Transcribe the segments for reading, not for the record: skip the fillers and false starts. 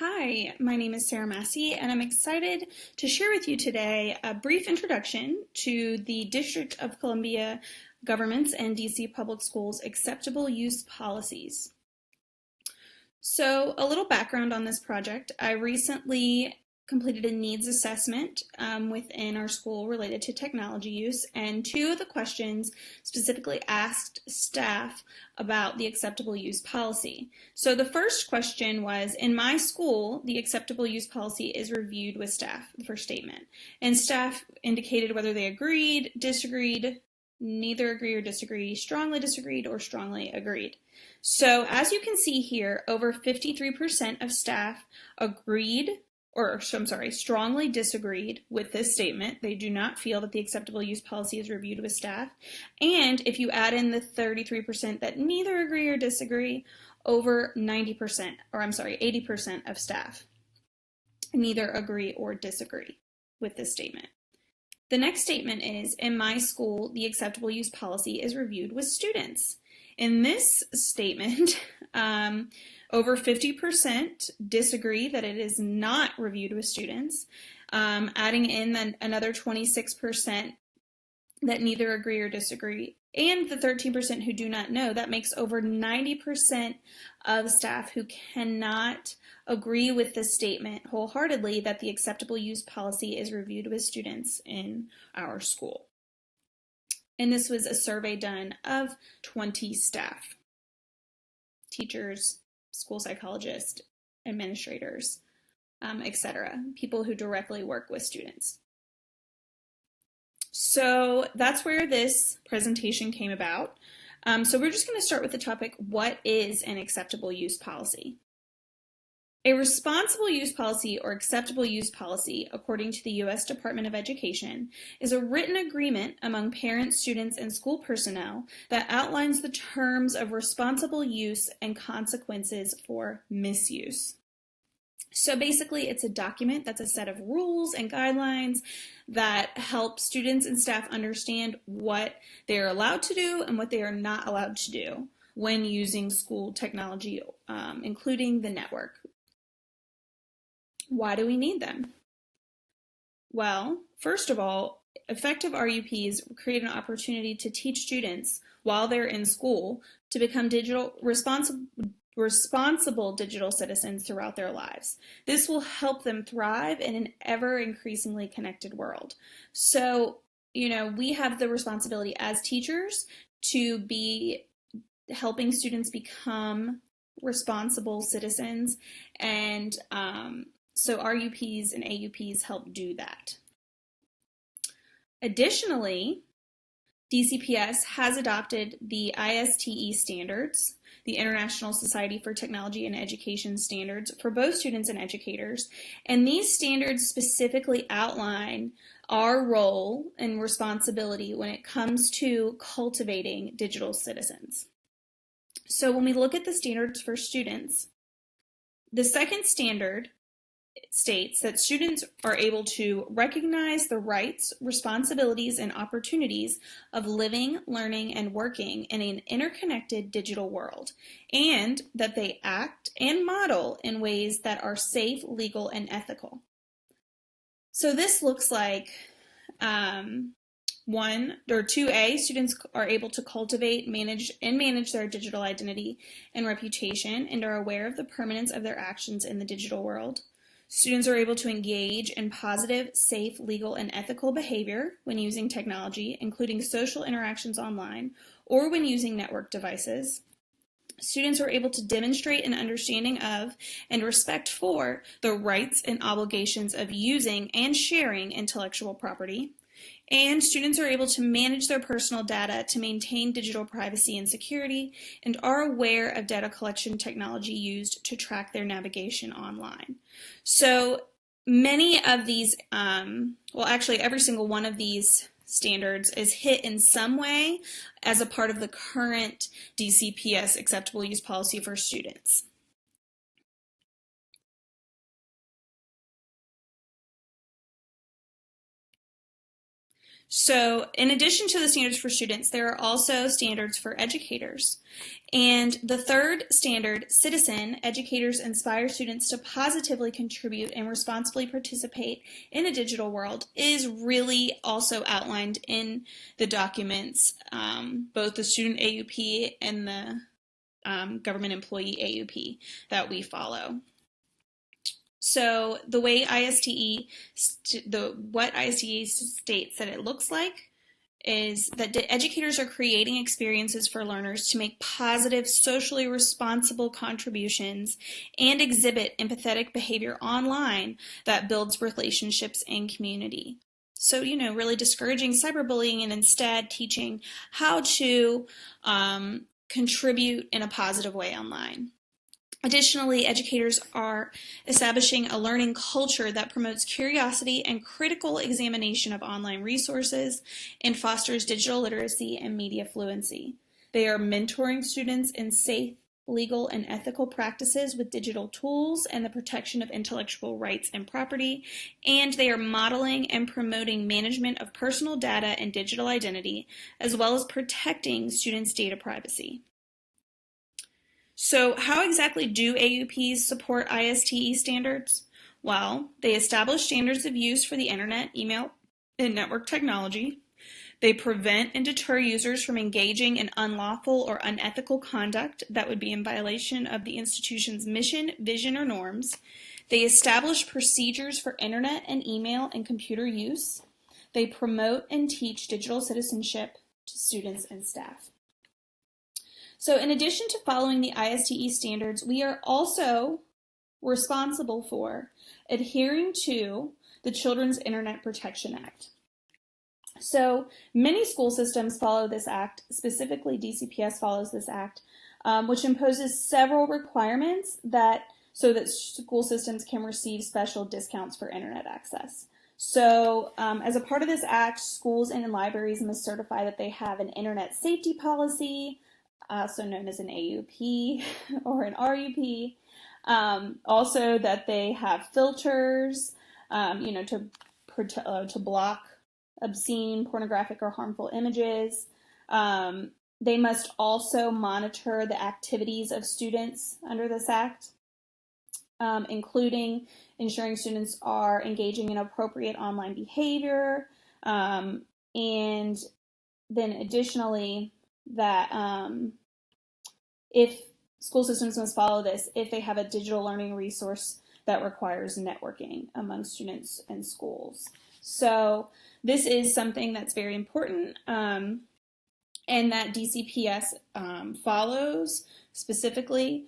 Hi, my name is Sarah Massie, and I'm excited to share with you today a brief introduction to the District of Columbia Governments and DC Public Schools Acceptable Use Policies. So, a little background on this project. I recently completed a needs assessment within our school related to technology use, and two of the questions specifically asked staff about the acceptable use policy. So the first question was, in my school, the acceptable use policy is reviewed with staff, the first statement. And staff indicated whether they agreed, disagreed, neither agree or disagree, strongly disagreed, or strongly agreed. So as you can see here, over 53% of staff agreed, or I'm sorry, strongly disagreed with this statement. They do not feel that the acceptable use policy is reviewed with staff. And if you add in the 33% that neither agree or disagree, over 90%, or I'm sorry, 80% of staff neither agree or disagree with this statement. The next statement is, in my school, the acceptable use policy is reviewed with students. In this statement, over 50% disagree that it is not reviewed with students, adding in another 26% that neither agree or disagree, and the 13% who do not know. That makes over 90% of staff who cannot agree with this statement wholeheartedly that the acceptable use policy is reviewed with students in our school. And this was a survey done of 20 staff, teachers, school psychologists, administrators, etc., people who directly work with students. So that's where this presentation came about. So we're just going to start with the topic, what is an acceptable use policy? A responsible use policy or acceptable use policy, according to the U.S. Department of Education, is a written agreement among parents, students, and school personnel that outlines the terms of responsible use and consequences for misuse. So basically, it's a document that's a set of rules and guidelines that help students and staff understand what they are allowed to do and what they are not allowed to do when using school technology, including the network. Why do we need them? Well, first of all, effective RUPs create an opportunity to teach students while they're in school to become responsible digital citizens throughout their lives. This will help them thrive in an ever increasingly connected world. So, we have the responsibility as teachers to be helping students become responsible citizens, and so RUPs and AUPs help do that. Additionally, DCPS has adopted the ISTE standards, the International Society for Technology and Education standards, for both students and educators, and these standards specifically outline our role and responsibility when it comes to cultivating digital citizens. So when we look at the standards for students, the second standard states that students are able to recognize the rights, responsibilities, and opportunities of living, learning, and working in an interconnected digital world, and that they act and model in ways that are safe, legal, and ethical. So this looks like 2A, students are able to cultivate, manage their digital identity and reputation and are aware of the permanence of their actions in the digital world. Students are able to engage in positive, safe, legal, and ethical behavior when using technology, including social interactions online or when using network devices. Students are able to demonstrate an understanding of and respect for the rights and obligations of using and sharing intellectual property. And students are able to manage their personal data to maintain digital privacy and security, and are aware of data collection technology used to track their navigation online. So many of these, actually every single one of these standards is hit in some way as a part of the current DCPS acceptable use policy for students. So in addition to the standards for students, there are also standards for educators. And the third standard, citizen, educators inspire students to positively contribute and responsibly participate in a digital world, is really also outlined in the documents, both the student AUP and the government employee AUP that we follow. So the way what ISTE states that it looks like is that educators are creating experiences for learners to make positive, socially responsible contributions and exhibit empathetic behavior online that builds relationships and community. So, really discouraging cyberbullying and instead teaching how to contribute in a positive way online. Additionally, educators are establishing a learning culture that promotes curiosity and critical examination of online resources and fosters digital literacy and media fluency. They are mentoring students in safe, legal, and ethical practices with digital tools and the protection of intellectual rights and property, and they are modeling and promoting management of personal data and digital identity, as well as protecting students' data privacy. So how exactly do AUPs support ISTE standards? Well, they establish standards of use for the internet, email, and network technology. They prevent and deter users from engaging in unlawful or unethical conduct that would be in violation of the institution's mission, vision, or norms. They establish procedures for internet and email and computer use. They promote and teach digital citizenship to students and staff. So in addition to following the ISTE standards, we are also responsible for adhering to the Children's Internet Protection Act. So many school systems follow this act, specifically DCPS follows this act, which imposes several requirements so that school systems can receive special discounts for internet access. So as a part of this act, schools and libraries must certify that they have an internet safety policy, also known as an AUP or an RUP. Also that they have filters, to block obscene, pornographic, or harmful images. They must also monitor the activities of students under this act, including ensuring students are engaging in appropriate online behavior, and then additionally that if school systems must follow this if they have a digital learning resource that requires networking among students and schools. So this is something that's very important and that DCPS follows specifically,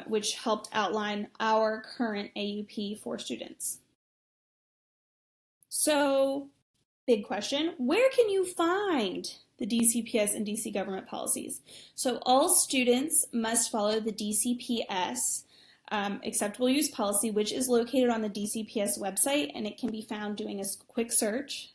which helped outline our current AUP for students. So, big question, where can you find the DCPS and DC government policies? So all students must follow the DCPS acceptable use policy, which is located on the DCPS website, and it can be found doing a quick search.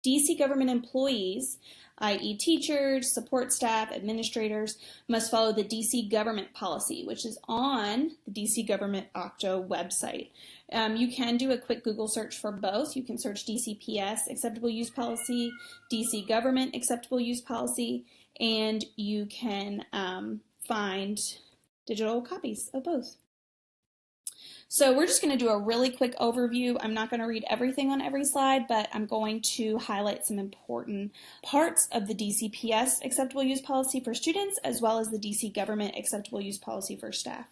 DC government employees, i.e. teachers, support staff, administrators, must follow the DC government policy, which is on the DC government Octo website. You can do a quick Google search for both. You can search DCPS acceptable use policy, DC government acceptable use policy, and you can find digital copies of both. So we're just going to do a really quick overview. I'm not going to read everything on every slide, but I'm going to highlight some important parts of the DCPS acceptable use policy for students, as well as the DC government acceptable use policy for staff.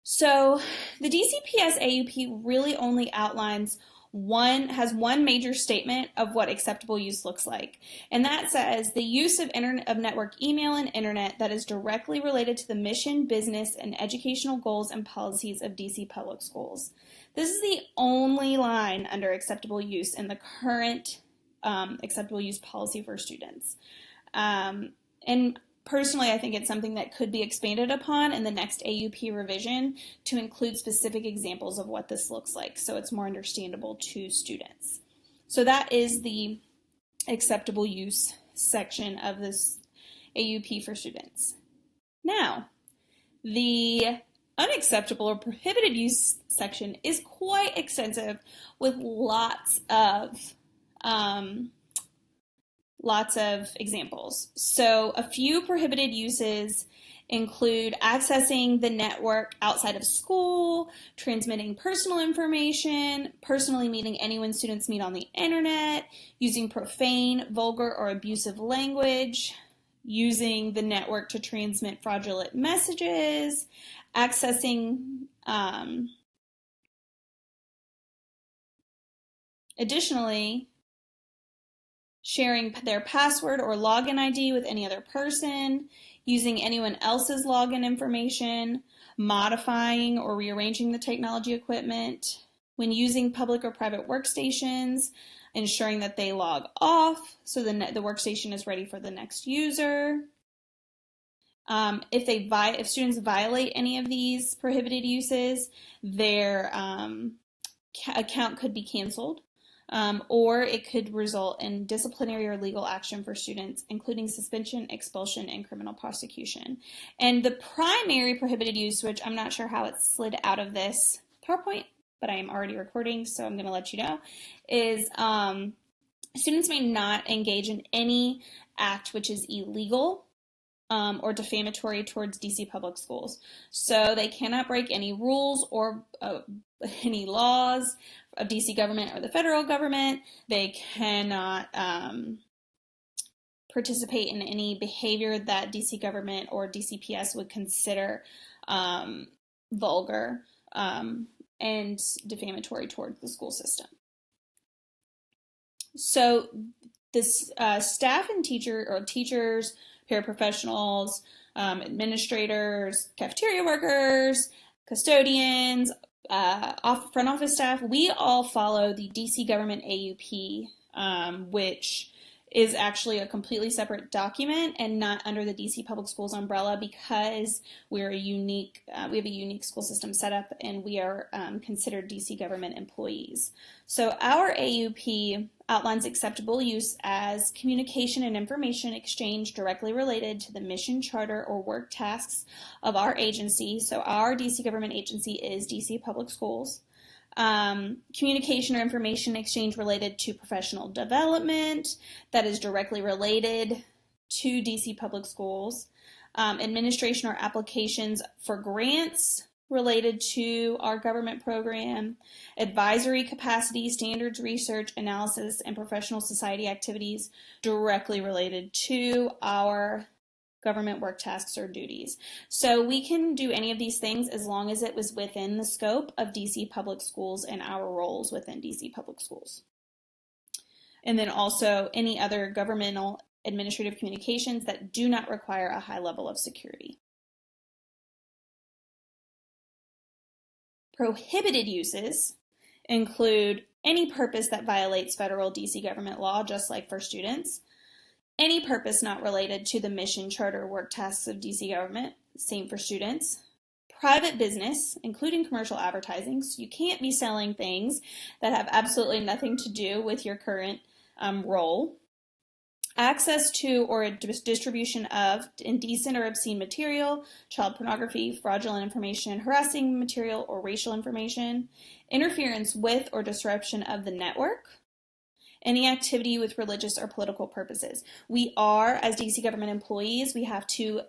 So the DCPS AUP really only outlines has one major statement of what acceptable use looks like, and that says the use of network email and internet that is directly related to the mission, business, and educational goals and policies of DC public schools. This is the only line under acceptable use in the current acceptable use policy for students. And personally, I think it's something that could be expanded upon in the next AUP revision to include specific examples of what this looks like, so it's more understandable to students. So that is the acceptable use section of this AUP for students. Now, the unacceptable or prohibited use section is quite extensive with lots of lots of examples. So a few prohibited uses include accessing the network outside of school, transmitting personal information, personally meeting anyone students meet on the internet, using profane, vulgar, or abusive language, using the network to transmit fraudulent messages, accessing additionally, sharing their password or login ID with any other person, using anyone else's login information, modifying or rearranging the technology equipment, when using public or private workstations, ensuring that they log off so the workstation is ready for the next user. If students violate any of these prohibited uses, their account could be canceled. Or it could result in disciplinary or legal action for students, including suspension, expulsion, and criminal prosecution. And the primary prohibited use, which I'm not sure how it slid out of this PowerPoint, but I am already recording, so I'm going to let you know, is students may not engage in any act which is illegal or defamatory towards DC public schools. So they cannot break any rules or any laws of DC government or the federal government. They cannot participate in any behavior that DC government or DCPS would consider vulgar and defamatory towards the school system. So this staff and teachers, paraprofessionals, administrators, cafeteria workers, custodians, front office staff, we all follow the DC government AUP, which is actually a completely separate document and not under the DC Public Schools umbrella because we have a unique school system set up and we are considered DC government employees. So our AUP outlines acceptable use as communication and information exchange directly related to the mission, charter, or work tasks of our agency. So our DC government agency is DC Public Schools. Communication or information exchange related to professional development that is directly related to DC Public Schools. Administration or applications for grants related to our government program, advisory capacity, standards research, analysis, and professional society activities directly related to our government work tasks or duties. So we can do any of these things as long as it was within the scope of DC Public Schools and our roles within DC Public Schools. And then also any other governmental administrative communications that do not require a high level of security. Prohibited uses include any purpose that violates federal DC government law, just like for students, any purpose not related to the mission, charter, or work tasks of DC government, same for students, private business, including commercial advertising, so you can't be selling things that have absolutely nothing to do with your current role, access to or distribution of indecent or obscene material, child pornography, fraudulent information, harassing material, or racial information, interference with or disruption of the network, any activity with religious or political purposes. We are, as DC government employees, we have to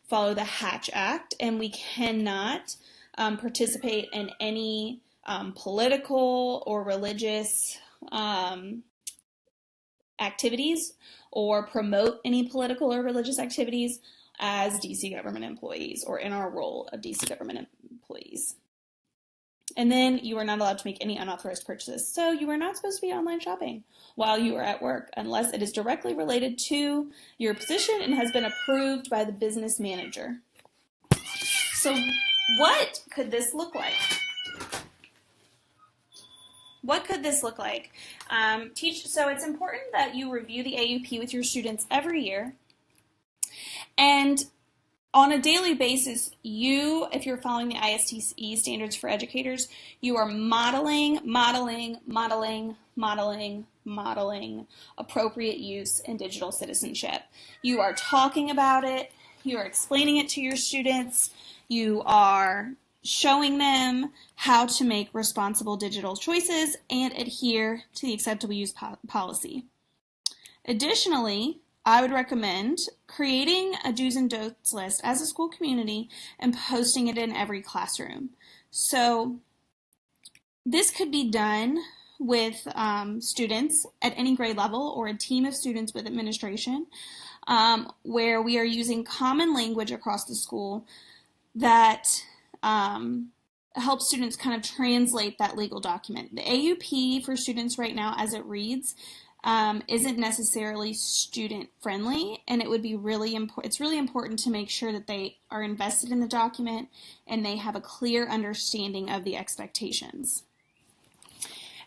follow the Hatch Act, and we cannot participate in any political or religious activities or promote any political or religious activities as DC government employees or in our role of DC government employees. And then you are not allowed to make any unauthorized purchases. So you are not supposed to be online shopping while you are at work unless it is directly related to your position and has been approved by the business manager. So what could this look like? What could this look like? So it's important that you review the AUP with your students every year. And on a daily basis, if you're following the ISTE standards for educators, you are modeling appropriate use in digital citizenship. You are talking about it. You are explaining it to your students. You are showing them how to make responsible digital choices and adhere to the acceptable use policy. Additionally, I would recommend creating a do's and don'ts list as a school community and posting it in every classroom. So this could be done with students at any grade level or a team of students with administration, where we are using common language across the school that helps students kind of translate that legal document. The AUP for students right now, as it reads, isn't necessarily student friendly, and it would be it's really important to make sure that they are invested in the document and they have a clear understanding of the expectations.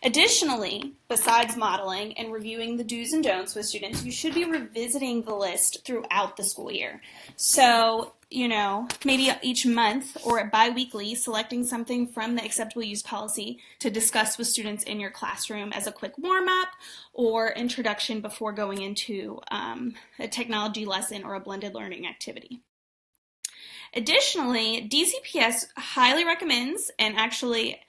Additionally, besides modeling and reviewing the do's and don'ts with students, you should be revisiting the list throughout the school year. So, maybe each month or bi-weekly, selecting something from the acceptable use policy to discuss with students in your classroom as a quick warm-up or introduction before going into a technology lesson or a blended learning activity. Additionally, DCPS highly recommends and actually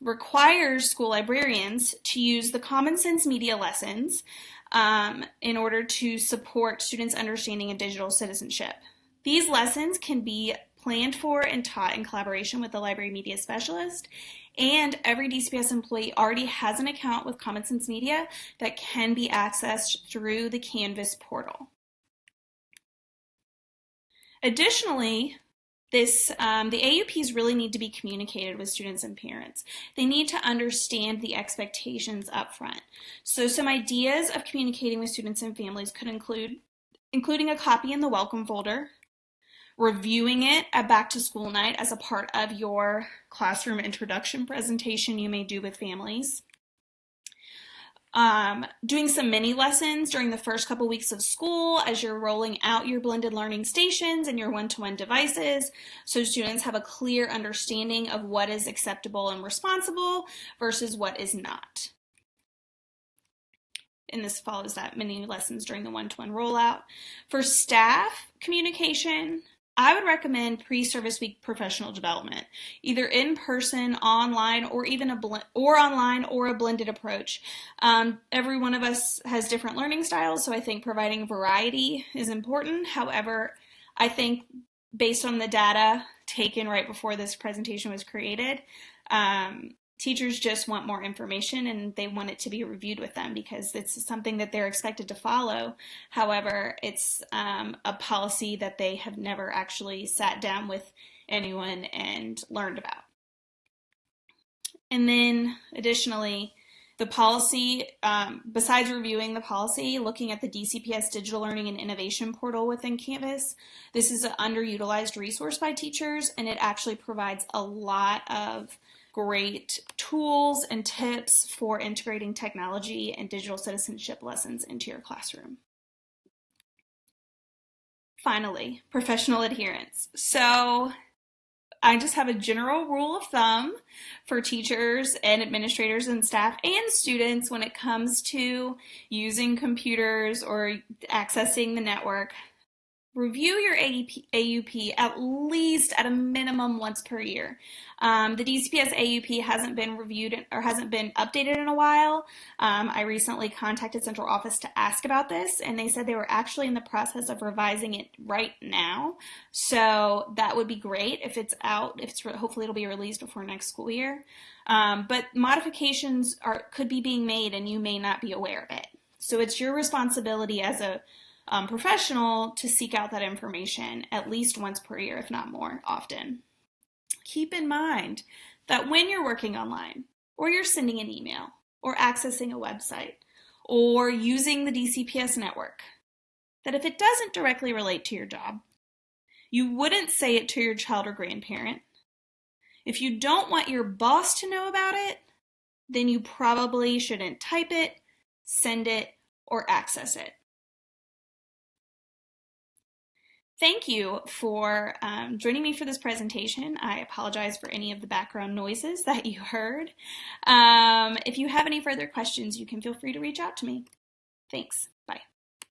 requires school librarians to use the Common Sense Media lessons in order to support students' understanding of digital citizenship. These lessons can be planned for and taught in collaboration with the library media specialist, and every DCPS employee already has an account with Common Sense Media that can be accessed through the Canvas portal. Additionally, the AUPs really need to be communicated with students and parents. They need to understand the expectations up front. So some ideas of communicating with students and families could include including a copy in the welcome folder, reviewing it at back to school night as a part of your classroom introduction presentation you may do with families, doing some mini lessons during the first couple weeks of school as you're rolling out your blended learning stations and your one-to-one devices, so students have a clear understanding of what is acceptable and responsible versus what is not. And this follows that mini lessons during the one-to-one rollout. For staff communication, I would recommend pre-service week professional development, either in person, online, or even a blended approach. Every one of us has different learning styles, so I think providing variety is important. However, I think based on the data taken right before this presentation was created, teachers just want more information and they want it to be reviewed with them because it's something that they're expected to follow. However, it's a policy that they have never actually sat down with anyone and learned about. And then additionally, the policy, besides reviewing the policy, looking at the DCPS Digital Learning and Innovation Portal within Canvas, this is an underutilized resource by teachers, and it actually provides a lot of great tools and tips for integrating technology and digital citizenship lessons into your classroom. Finally, professional adherence. So I just have a general rule of thumb for teachers and administrators and staff and students when it comes to using computers or accessing the network. Review your AUP at least at a minimum once per year. The DCPS AUP hasn't been reviewed or hasn't been updated in a while. I recently contacted central office to ask about this, and they said they were actually in the process of revising it right now. So that would be great if it's out. Hopefully it'll be released before next school year. But modifications could be being made, and you may not be aware of it. So it's your responsibility as a professional to seek out that information at least once per year, if not more often. Keep in mind that when you're working online, or you're sending an email, or accessing a website, or using the DCPS network, that if it doesn't directly relate to your job, you wouldn't say it to your child or grandparent. If you don't want your boss to know about it, then you probably shouldn't type it, send it, or access it. Thank you for joining me for this presentation. I apologize for any of the background noises that you heard. If you have any further questions, you can feel free to reach out to me. Thanks.